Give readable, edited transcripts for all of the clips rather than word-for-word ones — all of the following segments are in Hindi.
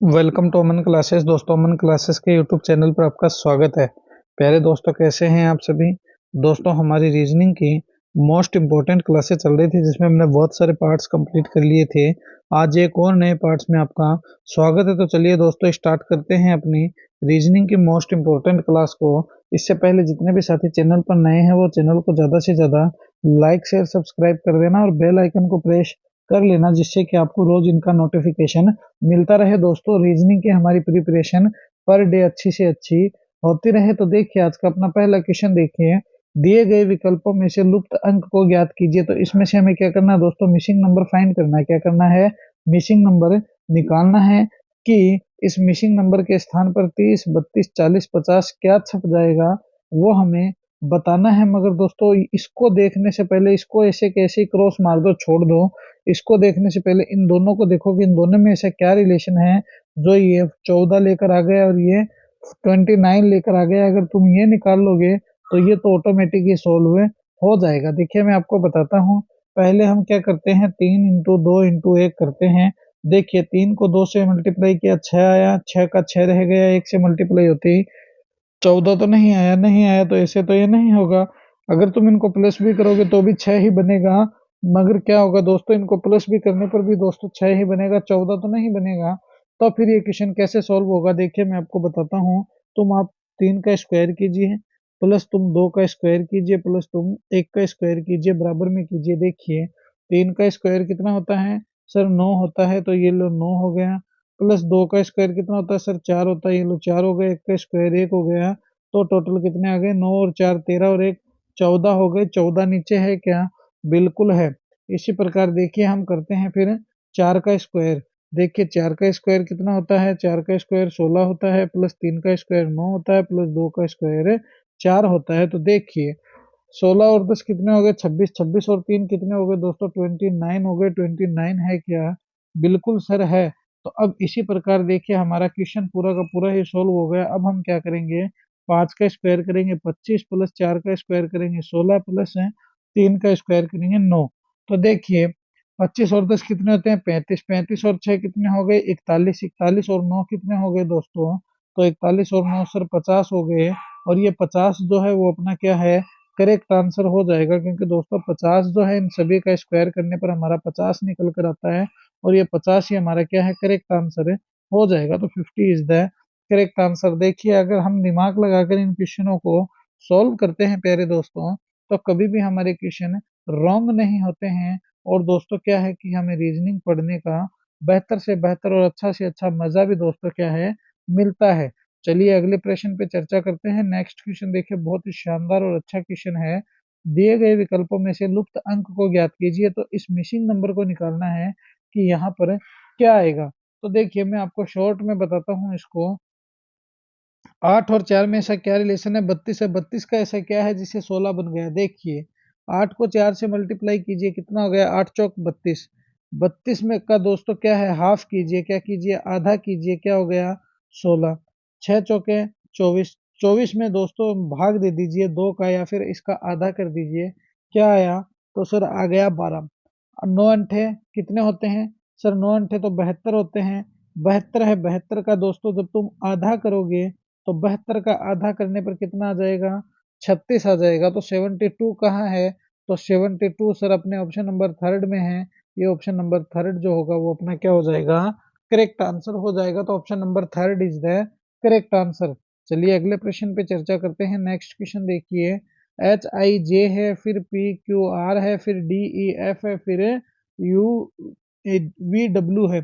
Welcome to Aman classes. दोस्तों, अमन क्लासेस के यूट्यूब चैनल पर आपका स्वागत है। प्यारे दोस्तों, कैसे हैं आप सभी। दोस्तों, हमारी रीजनिंग की मोस्ट इम्पोर्टेंट क्लासेस चल रही थी जिसमें हमने बहुत सारे पार्ट्स कंप्लीट कर लिए थे। आज एक और नए पार्ट्स में आपका स्वागत है। तो चलिए दोस्तों, स्टार्ट करते हैं अपनी रीजनिंग की मोस्ट इम्पोर्टेंट क्लास को। इससे पहले जितने भी साथी चैनल पर नए हैं वो चैनल को ज़्यादा से ज़्यादा लाइक शेयर सब्सक्राइब कर देना और बेल आइकन को प्रेस कर लेना, जिससे कि आपको रोज इनका नोटिफिकेशन मिलता रहे। दोस्तों, रीजनिंग की हमारी प्रिपरेशन पर डे अच्छी से अच्छी होती रहे। तो देखिए, आज का अपना पहला क्वेश्चन देखिए। दिए गए विकल्पों में से लुप्त अंक को ज्ञात कीजिए। तो इसमें से हमें क्या करना है दोस्तों, मिसिंग नंबर फाइंड करना है। क्या करना है, मिसिंग नंबर निकालना है कि इस मिसिंग नंबर के स्थान पर 30, 32, 40, 50 क्या छप जाएगा, वो हमें बताना है। मगर दोस्तों, इसको देखने से पहले इसको ऐसे कैसे क्रॉस मार दो, छोड़ दो। इसको देखने से पहले इन दोनों को देखो कि इन दोनों में ऐसा क्या रिलेशन है जो ये 14 लेकर आ गया और ये 29 लेकर आ गया। अगर तुम ये निकाल लोगे तो ये तो ऑटोमेटिक ही सोल्व हो जाएगा। देखिए, मैं आपको बताता हूँ। पहले हम क्या करते हैं, 3 × 2 × 1 करते हैं। देखिए, 3 को 2 से मल्टीप्लाई किया, 6 आया, 6 का 6 रह गया, 1 से मल्टीप्लाई होती 14 तो नहीं आया, नहीं आया तो ऐसे तो ये नहीं होगा। अगर तुम इनको प्लस भी करोगे तो भी 6 ही बनेगा। मगर क्या होगा दोस्तों, इनको प्लस भी करने पर भी दोस्तों 6 ही बनेगा, 14 तो नहीं बनेगा। तो फिर ये क्वेश्चन कैसे सॉल्व होगा, देखिए मैं आपको बताता हूँ। आप 3 का स्क्वायर कीजिए, प्लस तुम 2 का स्क्वायर कीजिए, प्लस तुम 1 का स्क्वायर कीजिए, बराबर में कीजिए। देखिए, 3 का स्क्वायर कितना होता है सर, 9 होता है। तो ये लो 9 हो गया। प्लस 2 का स्क्वायर कितना होता है सर, 4 होता है। ये लो 4 हो गया। 1 का स्क्वायर 1 हो गया। तो टोटल कितने आ गए, 9 और 4 13 और 1 14 हो गए। 14 नीचे है क्या, बिल्कुल है। इसी प्रकार देखिए, हम करते हैं फिर 4 का स्क्वायर। देखिए, 4 का स्क्वायर कितना होता है, 4 का स्क्वायर 16 होता है, प्लस 3 का स्क्वायर 9 होता है, प्लस 2 का स्क्वायर 4 होता है। तो देखिए, 16 और 10 कितने हो गए, 26, 26 और 3 कितने हो गए दोस्तों, 29 हो गए। 29 है क्या, बिल्कुल सर है। तो अब इसी प्रकार देखिए, हमारा क्वेश्चन पूरा का पूरा ही सोल्व हो गया। अब हम क्या करेंगे, 5 का स्क्वायर करेंगे 25, प्लस 4 का स्क्वायर करेंगे 16, प्लस 3 का स्क्वायर करेंगे 9। तो देखिए, 25 और 10 कितने होते हैं, 35, 35 और 6 कितने हो गए, 41, 41 और 9 कितने हो गए दोस्तों, तो 41 और 9 सर 50 हो गए। और ये 50 जो है वो अपना क्या है, करेक्ट आंसर हो जाएगा। क्योंकि दोस्तों 50 जो है, इन सभी का स्क्वायर करने पर हमारा 50 निकल कर आता है। और ये 50 ही हमारा क्या है, करेक्ट आंसर हो जाएगा। तो 50 इज द करेक्ट आंसर। देखिए, अगर हम दिमाग लगाकर इन क्वेश्चनों को सॉल्व करते हैं प्यारे दोस्तों, तो कभी भी हमारे क्वेश्चन रॉन्ग नहीं होते हैं। और दोस्तों क्या है कि हमें रीजनिंग पढ़ने का बेहतर से बेहतर और अच्छा से अच्छा मजा भी दोस्तों क्या है, मिलता है। चलिए अगले प्रश्न पे चर्चा करते हैं। नेक्स्ट क्वेश्चन देखिए, बहुत ही शानदार और अच्छा क्वेश्चन है। दिए गए विकल्पों में से लुप्त अंक को ज्ञात कीजिए। तो इस मिसिंग नंबर को निकालना है कि यहाँ पर क्या आएगा। तो देखिए, मैं आपको शॉर्ट में बताता हूँ इसको। 8 और 4 में ऐसा क्या रिलेशन है, 32 है। 32 का ऐसा क्या है जिससे 16 बन गया। देखिए, 8 को 4 से मल्टीप्लाई कीजिए, कितना हो गया, 8 चौक 32। 32 में का दोस्तों क्या है, हाफ कीजिए, क्या कीजिए, आधा कीजिए, क्या हो गया, 16। 6 चौके 24। 24 में दोस्तों भाग दे दीजिए 2 का, या फिर इसका आधा कर दीजिए, क्या आया, तो सर आ गया 12। 9 अंठे कितने होते हैं सर, 9 अंठे तो 72 होते हैं। 72 है, 72 का दोस्तों जब तुम आधा करोगे तो 72 का आधा करने पर कितना आ जाएगा, 36 आ जाएगा। तो 72 कहाँ है, तो 72 सर अपने ऑप्शन नंबर थर्ड में है। ये ऑप्शन नंबर थर्ड जो होगा वो अपना क्या हो जाएगा, करेक्ट आंसर हो जाएगा। तो option number third is the correct answer. चलिए अगले प्रश्न पे चर्चा करते हैं। नेक्स्ट क्वेश्चन देखिए, HIJ है, फिर PQR है, फिर DEF है, फिर VW है।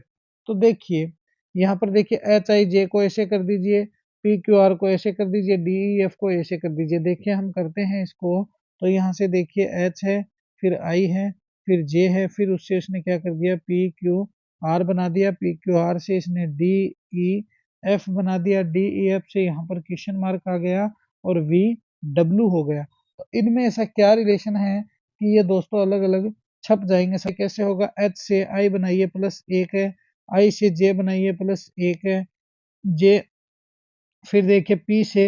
तो देखिए, यहाँ पर देखिए, HIJ को ऐसे कर दीजिए, PQR को ऐसे कर दीजिए, DEF को ऐसे कर दीजिए। देखिए, हम करते हैं इसको। तो यहाँ से देखिए, H है, फिर I है, फिर J है, फिर उससे इसने क्या कर दिया, PQR बना दिया। PQR से इसने DEF बना दिया। DEF से यहाँ पर क्वेश्चन मार्क आ गया और VW हो गया। तो इनमें ऐसा क्या रिलेशन है कि ये दोस्तों अलग अलग छप जाएंगे। सब कैसे होगा, H से I बनाइए प्लस 1 है, I से J बनाइए प्लस 1 है, J फिर देखिए P से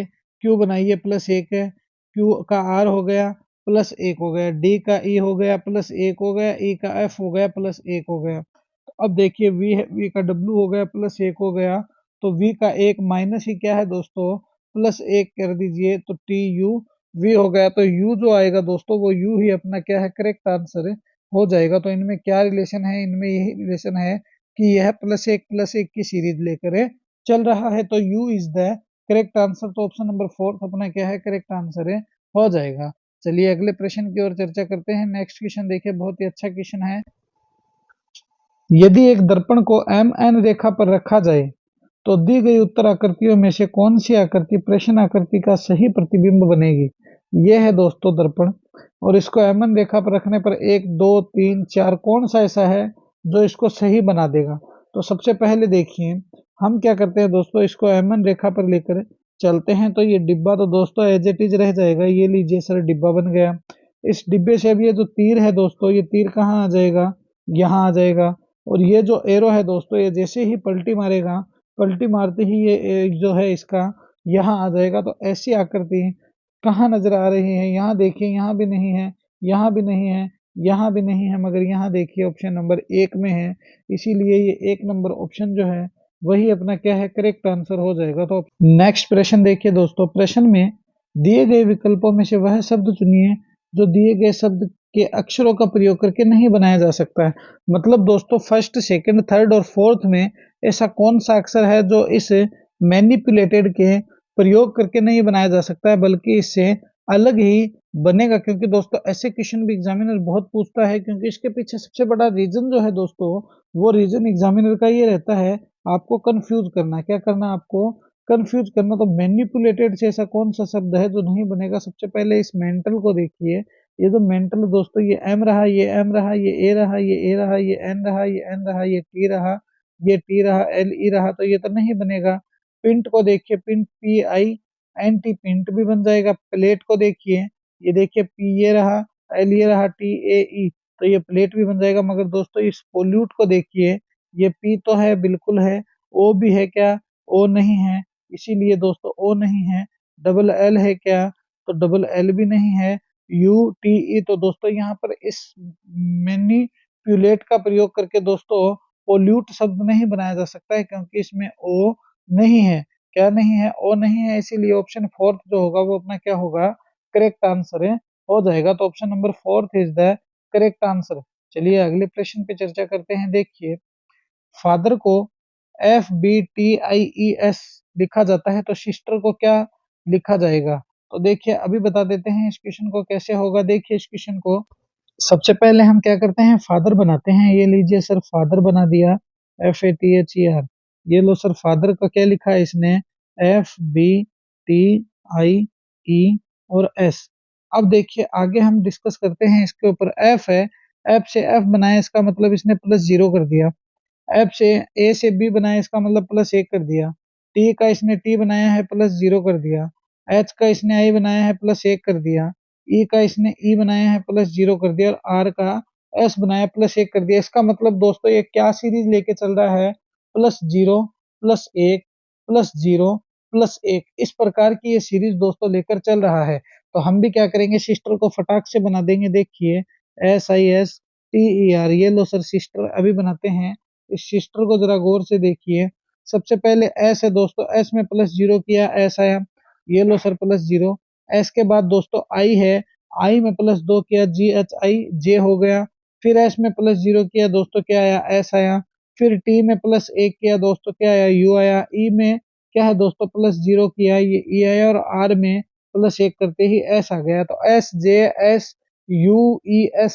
Q बनाइए प्लस 1 है, Q का R हो गया प्लस 1 हो गया, D का E हो गया प्लस 1 हो गया, E का F हो गया प्लस 1 हो गया। तो अब देखिए वी है, वी का डब्ल्यू हो गया प्लस 1 हो गया, तो वी का एक माइनस ही क्या है दोस्तों प्लस 1 कर दीजिए, तो टी यू वी हो गया। तो यू जो आएगा दोस्तों वो यू ही अपना क्या है करेक्ट आंसर हो जाएगा। तो इनमें क्या रिलेशन है, इनमें यही रिलेशन है कि यह प्लस एक की सीरीज लेकर चल रहा है, तो you is the correct answer. तो ऑप्शन नंबर फोर्थ अपना क्या है करेक्ट आंसर हो जाएगा। चलिए अगले प्रश्न की ओर चर्चा करते हैं। नेक्स्ट क्वेश्चन देखिए, बहुत ही अच्छा क्वेश्चन है। यदि एक दर्पण को एम एन रेखा पर रखा जाए तो दी गई उत्तर आकृतियों में से कौन सी आकृति प्रश्न आकृति का सही प्रतिबिंब बनेगी। यह है दोस्तों दर्पण, और इसको एम एन रेखा पर रखने पर 1 2 3 4 कौन सा ऐसा है जो इसको सही बना देगा। तो सबसे पहले देखिए हम क्या करते हैं दोस्तों, इसको एम एन रेखा पर लेकर चलते हैं। तो ये डिब्बा तो दोस्तों एज इट इज रह जाएगा, ये लीजिए सर डिब्बा बन गया। इस डिब्बे से अब ये जो तीर है दोस्तों, ये तीर कहाँ आ जाएगा, यहाँ आ जाएगा। और ये जो एरो है दोस्तों, ये जैसे ही पलटी मारेगा, पलटी मारते ही ये जो है इसका यहाँ आ जाएगा। तो ऐसी आकृति कहाँ नजर आ रही है, यहाँ देखिए, यहाँ भी नहीं है, यहाँ भी नहीं है, यहाँ भी नहीं है, मगर यहाँ देखिए ऑप्शन नंबर 1 में है। इसीलिए ये 1 नंबर ऑप्शन जो है वही अपना क्या है करेक्ट आंसर हो जाएगा। तो नेक्स्ट प्रश्न देखिए दोस्तों, प्रश्न में दिए गए विकल्पों में से वह शब्द चुनिए जो दिए गए शब्द के अक्षरों का प्रयोग करके नहीं बनाया जा सकता है। मतलब दोस्तों फर्स्ट सेकंड थर्ड और फोर्थ में ऐसा कौन सा अक्षर है जो इस मैनिपुलेटेड के प्रयोग करके नहीं बनाया जा सकता है, बल्कि इससे अलग ही बनेगा। क्योंकि दोस्तों ऐसे क्वेश्चन भी एग्जामिनर बहुत पूछता है, क्योंकि इसके पीछे सबसे बड़ा रीजन जो है दोस्तों, वो रीजन एग्जामिनर का ये रहता है आपको कंफ्यूज करना। क्या करना, आपको कंफ्यूज करना। तो मैनिपुलेटेड से ऐसा कौन सा शब्द है जो नहीं बनेगा। सबसे पहले इस मेंटल को देखिए, ये जो मेंटल दोस्तों, ये एम रहा, ये एम रहा, ये ए रहा, ये ए रहा, ये एन रहा, ये एन रहा, ये टी रहा, ये टी रहा, एल ई रहा, तो ये तो नहीं बनेगा। पिंट को देखिए, pint P I N T pint भी बन जाएगा। प्लेट को देखिए, ये देखिए पी ये रहा, एल ये रहा, टी ए ई, तो ये प्लेट भी बन जाएगा। मगर दोस्तों इस पोल्यूट को देखिए, ये पी तो है बिल्कुल है, ओ भी है क्या, ओ नहीं है, इसीलिए दोस्तों ओ नहीं है। डबल एल है क्या, तो डबल एल भी नहीं है। यू टी ई, तो दोस्तों यहाँ पर इस मैनिपुलेट का प्रयोग करके दोस्तों पोल्यूट शब्द नहीं बनाया जा सकता है, क्योंकि इसमें ओ नहीं है। क्या नहीं है, ओ नहीं है, इसीलिए ऑप्शन फोर्थ जो होगा वो अपना क्या होगा करेक्ट आंसर हो जाएगा। तो option number fourth is the correct answer. चलिए अगले प्रश्न पे चर्चा करते हैं। देखिए फादर को FBTIES लिखा जाता है, तो सिस्टर को क्या लिखा जाएगा। तो देखिए अभी बता देते हैं इस क्वेश्चन को कैसे होगा। देखिए इस क्वेश्चन को सबसे पहले हम क्या करते हैं, फादर बनाते हैं। ये लीजिए सर फादर बना दिया, FATHER। ये लो सर फादर का क्या लिखा है इसने, FBTIE और S। अब देखिए आगे हम डिस्कस करते हैं इसके ऊपर। F है, F से F बनाया, इसका मतलब इसने +0 कर दिया। एफ से ए से बी बनाया, इसका मतलब +1 कर दिया। टी का इसने टी बनाया है, +0 कर दिया। एच का इसने आई बनाया है, +1 कर दिया। ई का इसने ई बनाया है, +0 कर दिया। और आर का एस बनाया, +1 कर दिया। इसका मतलब दोस्तों ये क्या सीरीज लेके चल रहा है, +0 +1 +0 +1, इस प्रकार की ये सीरीज दोस्तों लेकर चल रहा है। तो हम भी क्या करेंगे, सिस्टर को फटाक से बना देंगे। देखिए SISTER, ये लो सर सिस्टर अभी बनाते हैं। इस सिस्टर को जरा गौर से देखिए। सबसे पहले एस है दोस्तों, एस में +0 किया, एस आया, ये लो सर +0। एस के बाद दोस्तों आई है, आई में +2 किया, GHI जे हो गया। फिर एस में +0 किया दोस्तों, क्या आया, एस आया। फिर टी में +1 किया दोस्तों, क्या आया, यू आया। ई में क्या है दोस्तों, +0 किया, ये ई आया। और आर में +1 करते ही एस आ गया। तो SJSUES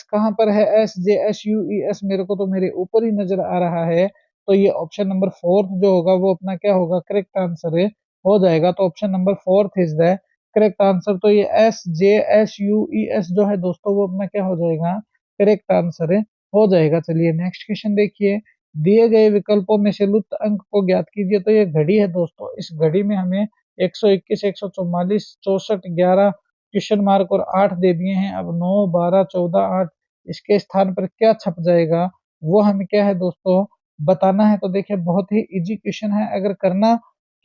कहाँ पर है, SJSUES मेरे को तो मेरे ऊपर ही नजर आ रहा है। तो ये ऑप्शन नंबर फोर्थ जो होगा वो अपना क्या होगा करेक्ट आंसर हो जाएगा। तो option number fourth is the correct answer. तो ये SJSUES जो है दोस्तों वो अपना क्या हो जाएगा करेक्ट आंसर हो जाएगा। चलिए नेक्स्ट क्वेश्चन देखिए, दिए गए विकल्पों में से लुप्त अंक को ज्ञात कीजिए। तो ये घड़ी है दोस्तों, इस घड़ी में हमें 121 144 64 11 क्वेश्चन मार्क और 8 दे दिए हैं। अब 9 12 14 8 इसके स्थान पर क्या छप जाएगा वो हमें क्या है दोस्तों बताना है। तो देखिए बहुत ही इजी क्वेश्चन है, अगर करना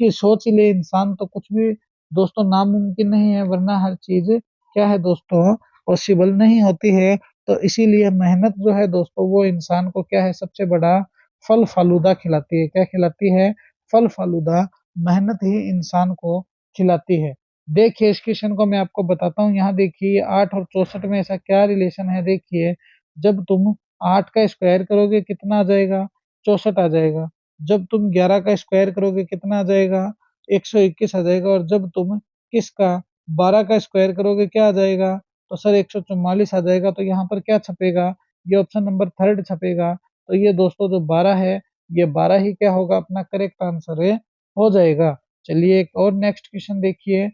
की सोच ही ले इंसान तो कुछ भी दोस्तों नामुमकिन नहीं है, वरना हर चीज क्या है दोस्तों पॉसिबल नहीं होती है। तो इसीलिए मेहनत जो है दोस्तों वो इंसान को क्या है सबसे बड़ा फल फालूदा खिलाती है। क्या खिलाती है? फल फालूदा। मेहनत ही इंसान को खिलाती है। देखिए इस क्वेश्चन को मैं आपको बताता हूँ। यहाँ देखिए 8 और 64 में ऐसा क्या रिलेशन है। देखिए जब तुम 8 का स्क्वायर करोगे कितना आ जाएगा? 64 आ जाएगा। जब तुम 11 का स्क्वायर करोगे कितना आ जाएगा? 121 आ जाएगा। और जब तुम किसका 12 का स्क्वायर करोगे क्या आ जाएगा? तो सर 144 आ जाएगा। तो यहाँ पर क्या छपेगा? ये ऑप्शन नंबर थर्ड छपेगा। तो ये दोस्तों जो 12 है, ये 12 ही क्या होगा? अपना करेक्ट आंसर है, हो जाएगा। चलिए एक और नेक्स्ट क्वेश्चन देखिए।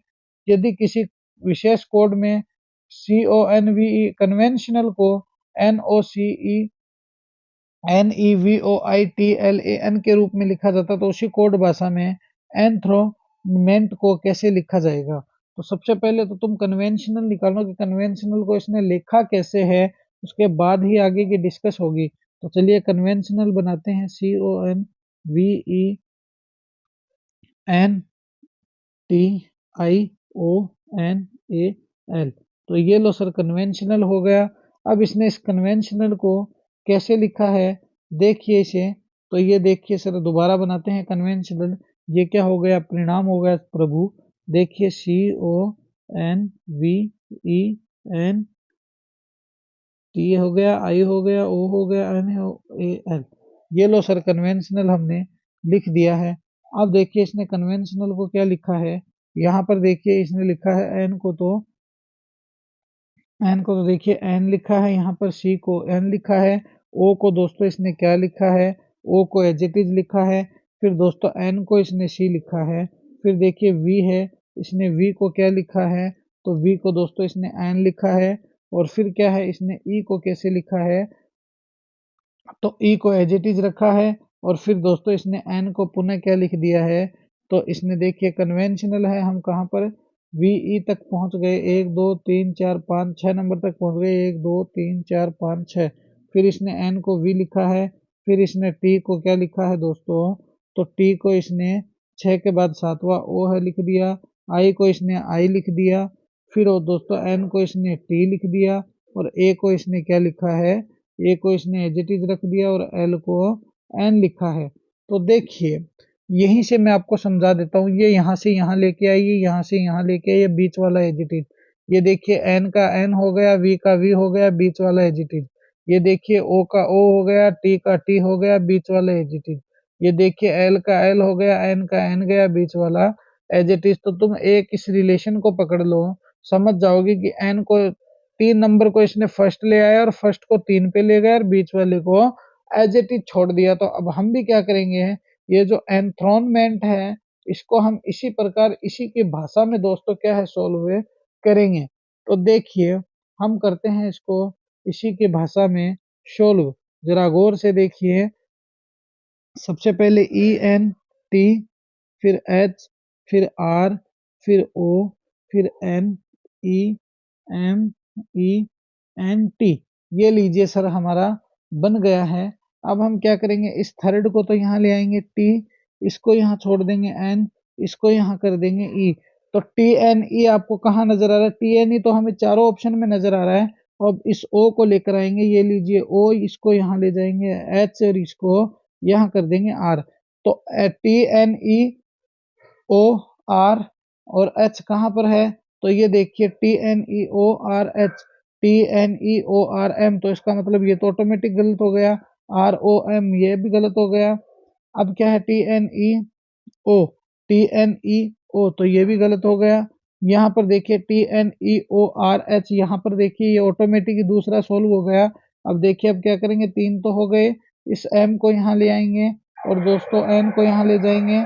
यदि किसी विशेष कोड में CONVE कन्वेंशनल को NOCENEVOITLAN के रूप में लिखा जाता तो उसी कोड भाषा में एंथ्रोमेंट को कैसे लिखा जाएगा? तो सबसे पहले तो तुम कन्वेंशनल निकालो कि कन्वेंशनल को इसने लिखा कैसे है, उसके बाद ही आगे की डिस्कस होगी। तो चलिए कन्वेंशनल बनाते हैं। CONVENTIONAL। तो ये लो सर कन्वेंशनल हो गया। अब इसने इस कन्वेंशनल को कैसे लिखा है देखिए इसे। तो ये देखिए सर दोबारा बनाते हैं कन्वेंशनल। ये क्या हो गया? परिणाम हो गया प्रभु। देखिए CONVENT हो गया, I हो गया, O हो गया, NAL। ये लो सर कन्वेंशनल हमने लिख दिया है। अब देखिए इसने कन्वेंशनल को क्या लिखा है। यहाँ पर देखिए इसने लिखा है एन को तो देखिए एन लिखा है, यहाँ पर सी को एन लिखा है, ओ को दोस्तों इसने क्या लिखा है? ओ को एज इट इज लिखा है। फिर दोस्तों एन को इसने सी लिखा है। फिर देखिए वी है, इसने वी को क्या लिखा है? तो वी को दोस्तों इसने एन लिखा है। और फिर क्या है? इसने ई को कैसे लिखा है? तो ई को एज इट इज रखा है। और फिर दोस्तों इसने एन को पुनः क्या लिख दिया है? तो इसने देखिए कन्वेंशनल है, हम कहाँ पर वीई तक पहुंच गए, 1 2 3 4 5 6 नंबर तक पहुंच गए, 1 2 3 4 5 6। फिर इसने एन को वी लिखा है। फिर इसने टी को क्या लिखा है दोस्तों? तो टी को इसने 6 के बाद सातवां ओ है लिख दिया। आई को इसने आई लिख दिया। फिर दोस्तों एन को इसने टी लिख दिया। और ए को इसने क्या लिखा है? ए को इसने एज इट इज रख दिया और एल को एन लिखा है। तो देखिए यहीं से मैं आपको समझा देता हूँ। ये यहाँ से यहाँ लेके आई, ये यहाँ से यहाँ लेके आई, ये बीच वाला एज इट इज। ये देखिए एन का एन हो गया, वी का वी हो गया, बीच वाला एज इट इज। ये देखिए ओ का ओ हो गया, टी का टी हो गया, बीच वाला एज इट इज। ये देखिए एल का एल हो गया, एन का एन गया, बीच वाला एज इट इज। तो तुम एक इस रिलेशन को पकड़ लो, समझ जाओगे कि एन को 3 नंबर को इसने फर्स्ट ले आया और फर्स्ट को 3 पे ले गया और बीच वाले को एज इट इज छोड़ दिया। तो अब हम भी क्या करेंगे, ये जो एंथ्रोनमेंट है इसको हम इसी प्रकार इसी की भाषा में दोस्तों क्या है सोल्व करेंगे। तो देखिए हम करते हैं इसको इसी की भाषा में सोल्व। जरा गौर से देखिए। सबसे पहले ई एन टी, फिर एच, फिर आर, फिर ओ, फिर एन, ई, एम, ई, एन, टी। ये लीजिए सर हमारा बन गया है। अब हम क्या करेंगे, इस थर्ड को तो यहाँ ले आएंगे टी, इसको यहाँ छोड़ देंगे एन, इसको यहाँ कर देंगे ई। तो टी एन ई आपको कहाँ नजर आ रहा है? टी एन ई तो हमें चारों ऑप्शन में नजर आ रहा है। अब इस ओ को लेकर आएंगे, ये लीजिए ओ, इसको यहाँ ले जाएंगे एच और इसको यहाँ कर देंगे आर। तो T N E O R और एच कहाँ पर है? तो ये देखिए T N E O R H, T N E O R M. तो इसका मतलब ये तो ऑटोमेटिक गलत हो गया। आर ओ एम ये भी गलत हो गया। अब क्या है? T N E O, T N E O तो ये भी गलत हो गया। यहाँ पर देखिए T N E O R H, यहाँ पर देखिए ये ऑटोमेटिक दूसरा सोल्व हो गया। अब देखिए अब क्या करेंगे, 3 तो हो गए, इस एम को यहाँ ले आएंगे और दोस्तों एन को यहाँ ले जाएंगे।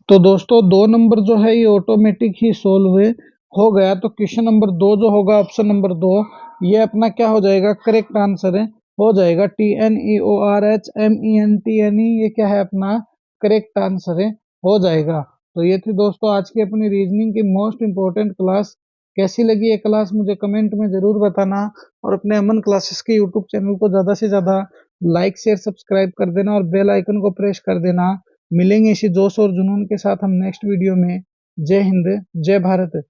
तो दोस्तों 2 नंबर जो है ये ऑटोमेटिक ही सोल्व हो गया। तो क्वेश्चन नंबर 2 जो होगा ऑप्शन नंबर 2, ये अपना क्या हो जाएगा? करेक्ट आंसर हो जाएगा। T N E O R H M E N T N E, ये क्या है अपना करेक्ट आंसर हो जाएगा। तो ये थी दोस्तों आज की अपनी रीजनिंग की मोस्ट इंपॉर्टेंट क्लास। कैसी लगी ये क्लास मुझे कमेंट में जरूर बताना। और अपने अमन क्लासेस के यूट्यूब चैनल को ज़्यादा से ज़्यादा लाइक शेयर सब्सक्राइब कर देना और बेल आइकन को प्रेस कर देना। मिलेंगे इसी जोश और जुनून के साथ हम नेक्स्ट वीडियो में। जय हिंद, जय भारत।